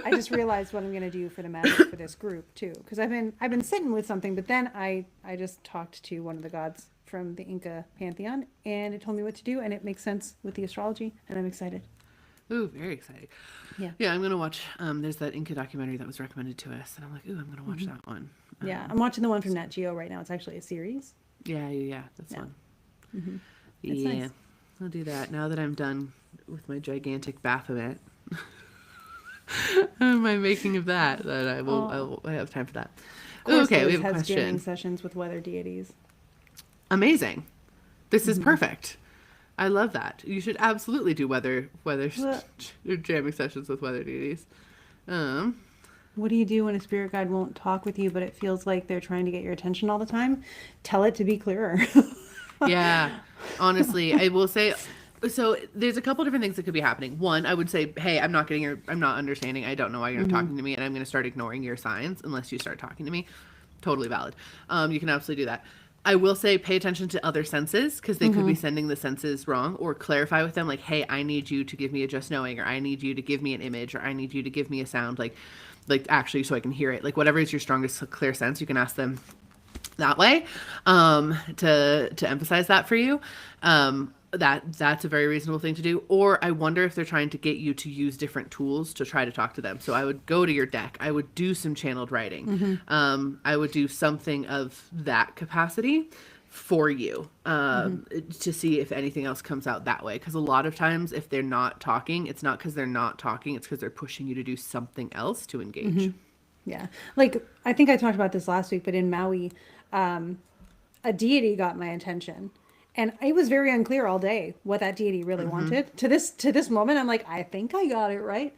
I just realized what I'm going to do for the magic for this group too. Because I've been sitting with something, but then I just talked to one of the gods from the Inca pantheon and it told me what to do and it makes sense with the astrology and I'm excited. Ooh, very exciting. Yeah, I'm going to watch, there's that Inca documentary that was recommended to us. And I'm like, ooh, I'm going to watch that one. Yeah, I'm watching the one from Nat Geo right now. It's actually a series. Yeah, that's fun. It's Yeah, nice. I'll do that now that I'm done with my gigantic Baphomet. My making of that I have time for that. Okay, we have a has jamming question. sessions with weather deities. Amazing. This is perfect. I love that. You should absolutely do weather jamming sessions with weather deities. What do you do when a spirit guide won't talk with you, but it feels like they're trying to get your attention all the time? Tell it to be clearer. Yeah, honestly, I will say. So there's a couple different things that could be happening. One, I would say, hey, I'm not understanding. I don't know why you're not talking to me, and I'm going to start ignoring your signs unless you start talking to me. Totally valid. You can absolutely do that. I will say pay attention to other senses because they could be sending the senses wrong, or clarify with them like, hey, I need you to give me a just knowing, or I need you to give me an image, or I need you to give me a sound, like actually so I can hear it. Like whatever is your strongest clear sense, you can ask them that way to emphasize that for you. That's a very reasonable thing to do. Or I wonder if they're trying to get you to use different tools to try to talk to them. So I would go to your deck. I would do some channeled writing. I would do something of that capacity for you to see if anything else comes out that way. Because a lot of times if they're not talking, it's not because they're not talking. It's because they're pushing you to do something else to engage. Yeah. Like, I think I talked about this last week, but in Maui, a deity got my attention. And it was very unclear all day what that deity really wanted. To this moment, I'm like, I think I got it right.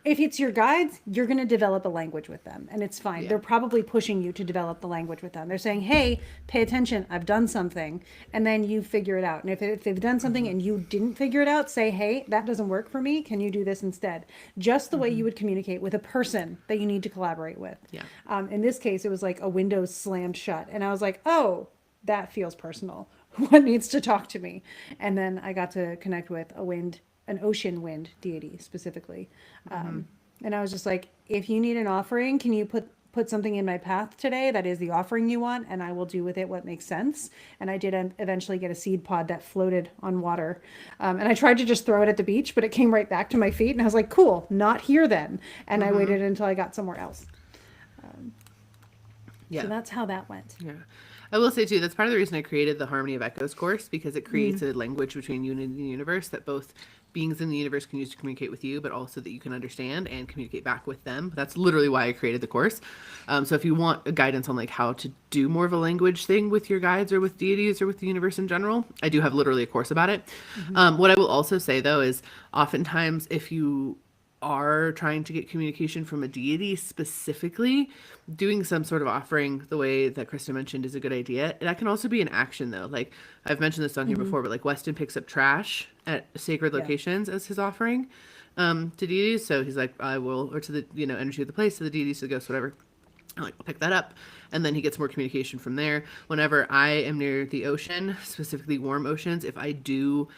If it's your guides, you're going to develop a language with them, and it's fine. Yeah. They're probably pushing you to develop the language with them. They're saying, hey, pay attention, I've done something, and then you figure it out. And if they've done something and you didn't figure it out, say, hey, that doesn't work for me. Can you do this instead? Just the way you would communicate with a person that you need to collaborate with. Yeah. In this case, it was like a window slammed shut, and I was like, oh, that feels personal. What needs to talk to me? And then I got to connect with an ocean wind deity specifically. And I was just like, if you need an offering, can you put something in my path today that is the offering you want, and I will do with it what makes sense. And I did eventually get a seed pod that floated on water. And I tried to just throw it at the beach, but it came right back to my feet. And I was like, cool, not here then. And I waited until I got somewhere else. So that's how that went. Yeah. I will say too, that's part of the reason I created the Harmony of Echoes course, because it creates a language between you and the universe that both beings in the universe can use to communicate with you, but also that you can understand and communicate back with them. That's literally why I created the course. So if you want a guidance on like how to do more of a language thing with your guides or with deities or with the universe in general, I do have literally a course about it. What I will also say though is oftentimes if you are trying to get communication from a deity specifically, doing some sort of offering the way that Krista mentioned is a good idea. That can also be an action though. Like I've mentioned this on here before, but like Weston picks up trash at sacred locations as his offering to deities. So he's like, I will, or to the, you know, energy of the place, to the deities, to the ghosts, whatever. I'm like, I'll pick that up. And then he gets more communication from there. Whenever I am near the ocean, specifically warm oceans, if I do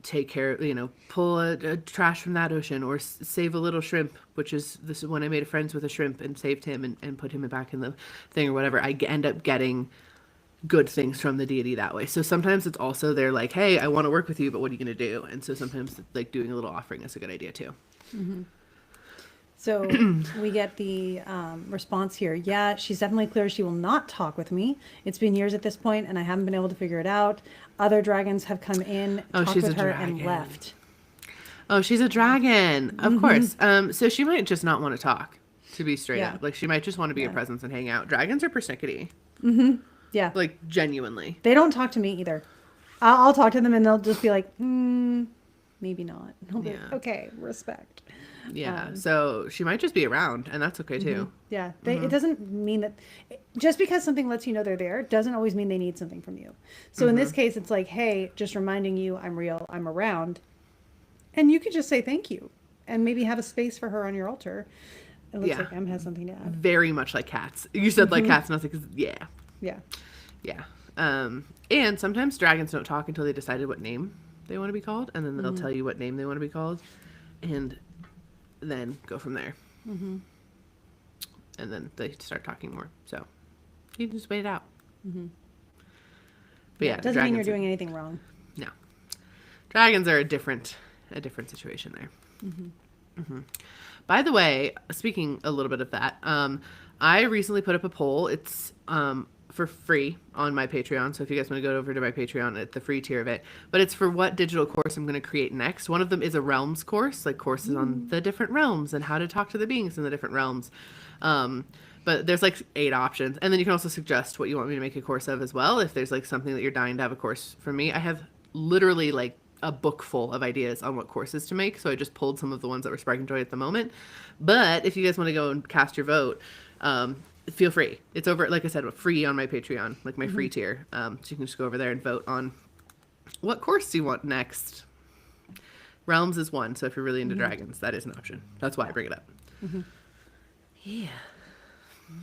take care, you know, pull a trash from that ocean, or save a little shrimp, which is, this is when I made a friends with a shrimp and saved him and put him back in the thing or whatever, I end up getting good things from the deity that way. So sometimes it's also they're like, hey, I want to work with you, but what are you going to do? And so sometimes like doing a little offering is a good idea too. So we get the response here. Yeah, she's definitely clear she will not talk with me. It's been years at this point, and I haven't been able to figure it out. Other dragons have come in, talked she's with a her, and dragon. left. Oh, she's a dragon. Of course. So she might just not want to talk, to be straight up. Like she might just want to be a presence and hang out. Dragons are persnickety. Yeah. Like genuinely. They don't talk to me either. I'll talk to them, and they'll just be like, maybe not. I'll be like, Yeah. okay, respect. Yeah. So she might just be around, and that's okay too. Yeah, it doesn't mean that just because something lets you know they're there doesn't always mean they need something from you. So in this case, it's like, hey, just reminding you I'm real, I'm around. And you could just say thank you and maybe have a space for her on your altar. It looks like Em has something to add. Very much like cats. You said like cats, and I was like, yeah. Yeah. Yeah. And sometimes dragons don't talk until they decided what name they want to be called, and then they'll tell you what name they want to be called, and then go from there. And then they start talking more. So you can just wait it out. But yeah, It doesn't mean you're dragons doing anything wrong. no. Dragons are a different situation there. By the way, speaking a little bit of that, I recently put up a poll. It's for free on my Patreon. So if you guys want to go over to my Patreon at the free tier of it, but it's for what digital course I'm going to create next. One of them is a realms course, like courses on the different realms and how to talk to the beings in the different realms. But there's like 8 options. And then you can also suggest what you want me to make a course of as well. If there's like something that you're dying to have a course from me, I have literally like a book full of ideas on what courses to make. So I just pulled some of the ones that were sparking joy at the moment. But if you guys want to go and cast your vote, feel free. It's over, like I said, free on my Patreon, like my free tier. So you can just go over there and vote on what course you want next. Realms is one. So if you're really into dragons, that is an option. That's why I bring it up. Yeah.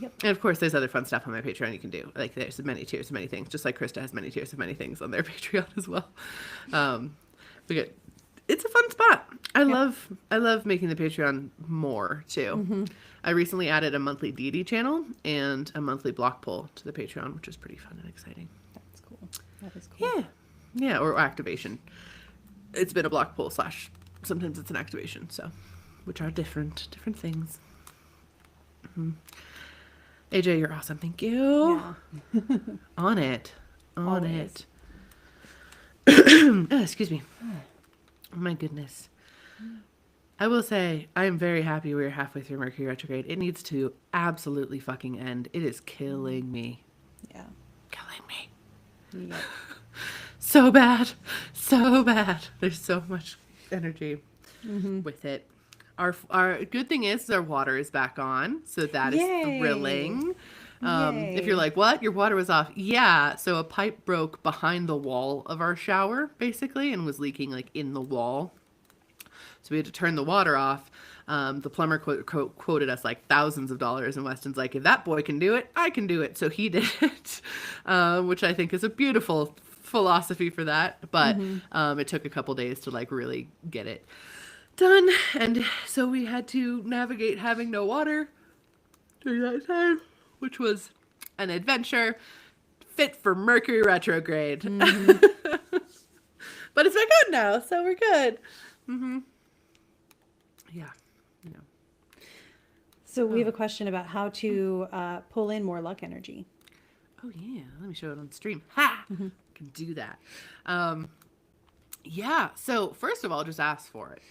Yep. And of course, there's other fun stuff on my Patreon you can do. Like there's many tiers of many things, just like Krista has many tiers of many things on their Patreon as well. It's a fun spot. I love making the Patreon more too. I recently added a monthly deity channel and a monthly block poll to the Patreon, which is pretty fun and exciting. That's cool. That is cool. Yeah, or activation. It's been a block poll / sometimes it's an activation, so which are different things. AJ, you're awesome. Thank you. Yeah. On it. Always. Excuse me. Oh my goodness. I will say, I am very happy we're halfway through Mercury retrograde. It needs to absolutely fucking end. It is killing me. Yeah. Killing me. Yep. So bad. So bad. There's so much energy with it. Our good thing is our water is back on. So that is Yay. thrilling. Yay. If you're like, what? Your water was off. Yeah. So a pipe broke behind the wall of our shower, basically, and was leaking like in the wall. So we had to turn the water off. The plumber quoted us like thousands of dollars, and Weston's like, if that boy can do it, I can do it. So he did it, which I think is a beautiful philosophy for that. But it took a couple days to like really get it done. And so we had to navigate having no water during that time, which was an adventure fit for Mercury retrograde. But it's back on now, so we're good. Yeah. So we have a question about how to pull in more luck energy. Oh yeah, let me show it on stream. Ha! Can do that. Yeah. So first of all, just ask for it.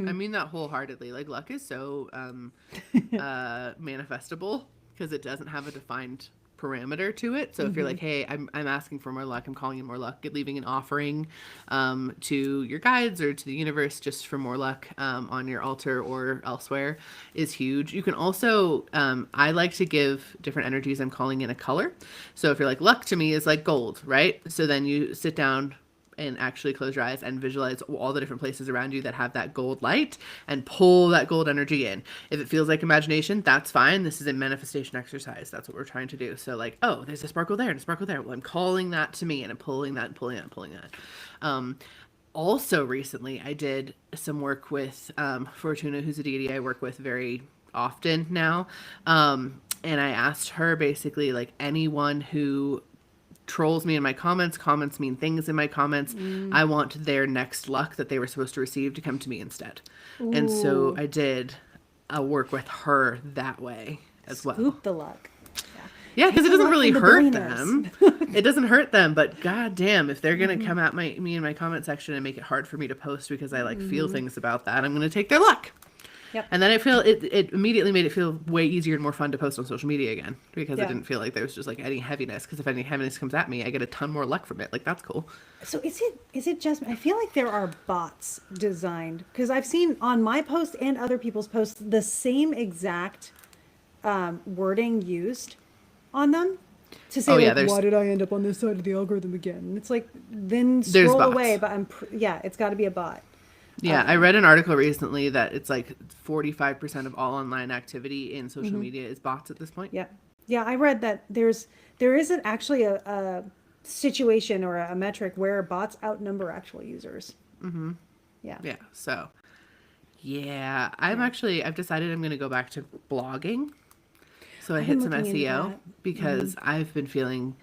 I mean that wholeheartedly. Like luck is so manifestable because it doesn't have a defined parameter to it. So if you're like, hey, I'm asking for more luck, I'm calling in more luck, leaving an offering to your guides or to the universe just for more luck on your altar or elsewhere is huge. You can also, I like to give different energies I'm calling in a color. So if you're like, luck to me is like gold, right? So then you sit down and actually close your eyes and visualize all the different places around you that have that gold light and pull that gold energy in. If it feels like imagination, that's fine. This is a manifestation exercise. That's what we're trying to do. So like, oh, there's a sparkle there and a sparkle there. Well, I'm calling that to me and I'm pulling that and pulling that and pulling that. Also recently I did some work with Fortuna, who's a deity I work with very often now. And I asked her basically like anyone who trolls me in my comments mean things in my comments. I want their next luck that they were supposed to receive to come to me instead. Ooh. And so I did a work with her that way as well. Scoop the luck. Yeah, because it doesn't really hurt them. It doesn't hurt them, but god damn, if they're gonna come at me in my comment section and make it hard for me to post because I like feel things about that, I'm gonna take their luck. Yep. And then it immediately made it feel way easier and more fun to post on social media again because I didn't feel like there was just like any heaviness. Because if any heaviness comes at me, I get a ton more luck from it. Like that's cool. So is it just? I feel like there are bots designed because I've seen on my post and other people's posts the same exact wording used on them to say why did I end up on this side of the algorithm again? And it's like then scroll away, but it's got to be a bot. Yeah, I read an article recently that it's like 45% of all online activity in social media is bots at this point. Yeah. Yeah, I read that there isn't actually a situation or a metric where bots outnumber actual users. Mm-hmm. Yeah. Yeah. So, yeah, I've decided I'm going to go back to blogging. So I hit some SEO because I've been feeling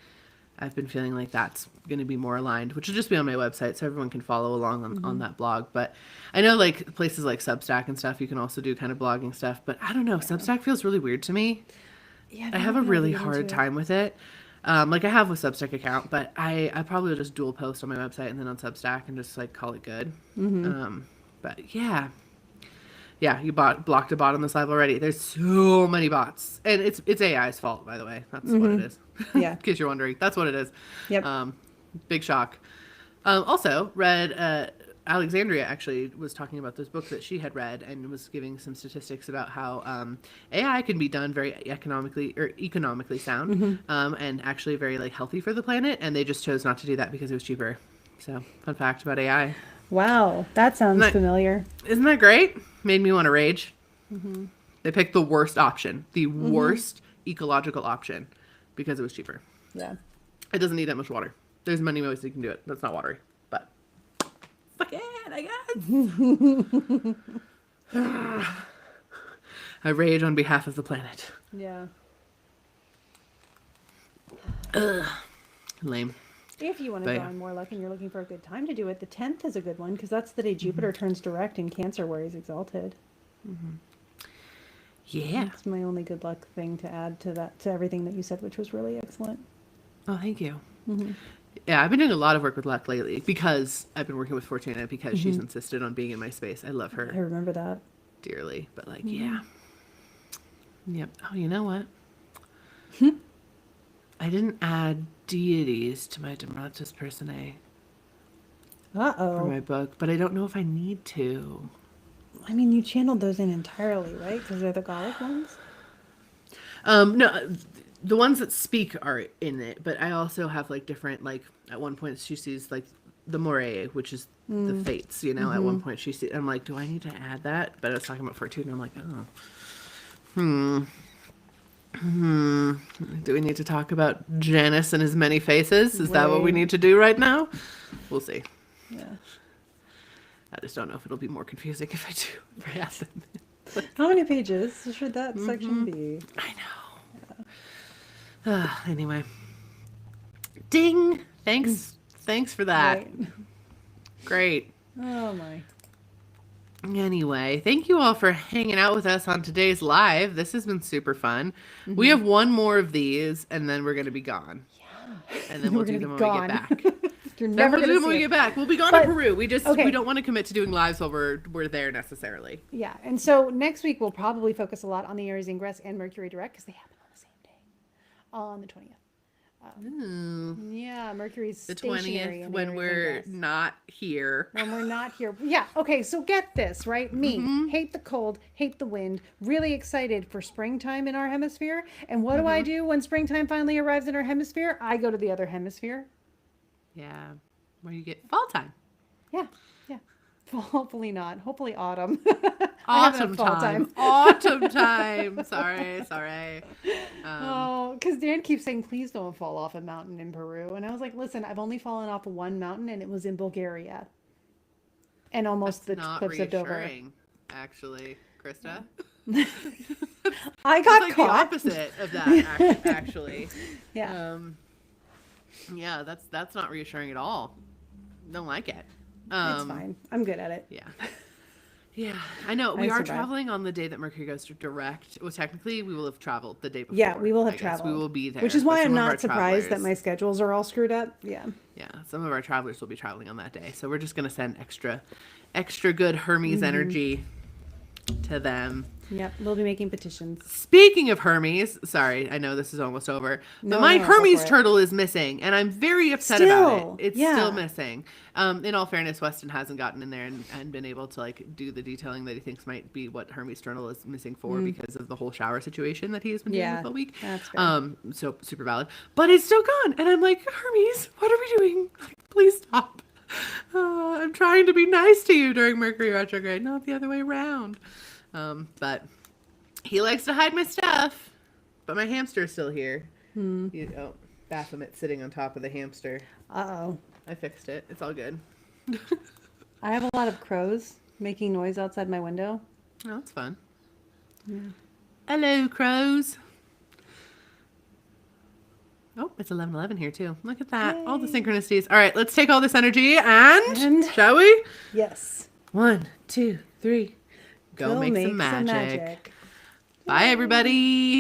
like that's going to be more aligned, which will just be on my website so everyone can follow along on that blog. But I know like places like Substack and stuff, you can also do kind of blogging stuff, but I don't know. Substack feels really weird to me. Yeah, I have a really hard time with it. Like I have a Substack account, but I probably will just dual post on my website and then on Substack and just like call it good. But yeah, you blocked a bot on this live already. There's so many bots, and it's AI's fault, by the way. That's what it is. Yeah. In case you're wondering, that's what it is. Yep. Big shock. Also read Alexandria actually was talking about this book that she had read and was giving some statistics about how AI can be done very economically sound and actually very like healthy for the planet, and they just chose not to do that because it was cheaper. So fun fact about AI. Wow, that sounds familiar. Isn't that great? Made me want to rage. They picked the worst option, the worst ecological option, because it was cheaper. Yeah. It doesn't need that much water. There's many ways you can do it. That's not watery, but fuck it, I guess. I rage on behalf of the planet. Yeah. Lame. If you want to draw in more luck and you're looking for a good time to do it, the 10th is a good one because that's the day Jupiter turns direct in Cancer where he's exalted. Yeah. That's my only good luck thing to add to everything that you said, which was really excellent. Oh, thank you. Yeah, I've been doing a lot of work with luck lately because I've been working with Fortuna because she's insisted on being in my space. I love her. I remember that. Dearly, but like, yeah. Yep. Oh, you know what? I didn't add deities to my Demaratus Personae for my book, but I don't know if I need to. I mean, you channeled those in entirely, right? Because they're the Gallic ones? No, the ones that speak are in it, but I also have like different, like at one point she sees like the Moray, which is the fates, you know, at one point she sees, I'm like, do I need to add that? But I was talking about Fortuna, I'm like, do we need to talk about Janus and his many faces? Is that what we need to do right now? We'll see. Yeah. I just don't know if it'll be more confusing if I do. If I add them. How many pages should that section be? I know. Yeah. Anyway. Ding! Thanks for that. Right. Great. Oh my. Anyway, thank you all for hanging out with us on today's live. This has been super fun. We have one more of these, and then we're going to be gone. Yeah. And then we'll do them when we get back. You're never going to see when we get back. We'll be gone to Peru. We don't want to commit to doing lives while we're there necessarily. Yeah, and so next week we'll probably focus a lot on the Aries Ingress and Mercury Direct because they happen on the same day. on the 20th. Ooh, Yeah, Mercury's the stationary 20th in when Aries, I we're guess. not here. When we're not here. Yeah, okay, so get this, right? Me, hate the cold, hate the wind, really excited for springtime in our hemisphere. And what do I do when springtime finally arrives in our hemisphere? I go to the other hemisphere. Yeah, where you get fall time. Yeah, yeah. Well, hopefully not. Hopefully autumn. I have enough Autumn fall time. Autumn time. Sorry. Oh, because Dan keeps saying, please don't fall off a mountain in Peru. And I was like, listen, I've only fallen off one mountain and it was in Bulgaria. And almost That's the not cliffs of Dover. reassuring, actually, Krista. I It's got like caught. the opposite of that, actually. Yeah. Yeah, that's not reassuring at all. Don't like it. It's fine. I'm good at it. Yeah. Yeah, I know. We I are survived. traveling on the day that Mercury goes to direct. Well, technically, we will have traveled the day before. Yeah, we will have I guess. traveled. We will be there. Which is but why I'm some of our not surprised that travelers- my schedules are all screwed up. Yeah. Yeah, some of our travelers will be traveling on that day, so we're just gonna send extra good Hermes energy to them. Yep. We'll be making petitions. Speaking of Hermes, sorry, I know this is almost over, but No, my no, go Hermes for it. turtle is missing, and I'm very upset about Still, it. It's yeah. still missing. In all fairness, Weston hasn't gotten in there and been able to like do the detailing that he thinks might be what Hermes turtle is missing for because of the whole shower situation that he has been dealing Yeah, with all week. that's fair. So super valid, but it's still gone, and I'm like, Hermes, what are we doing? Like, please stop. I'm trying to be nice to you during Mercury retrograde, not the other way around. But he likes to hide my stuff, but my hamster is still here. Baphomet's sitting on top of the hamster. Uh-oh. I fixed it. It's all good. I have a lot of crows making noise outside my window. Oh, that's fun. Hello, crows. Oh, it's 11:11 here too. Look at that. All the Yay. synchronicities. All right, let's take all this energy and shall we? Yes. 1, 2, 3. Go make some magic. Bye, everybody.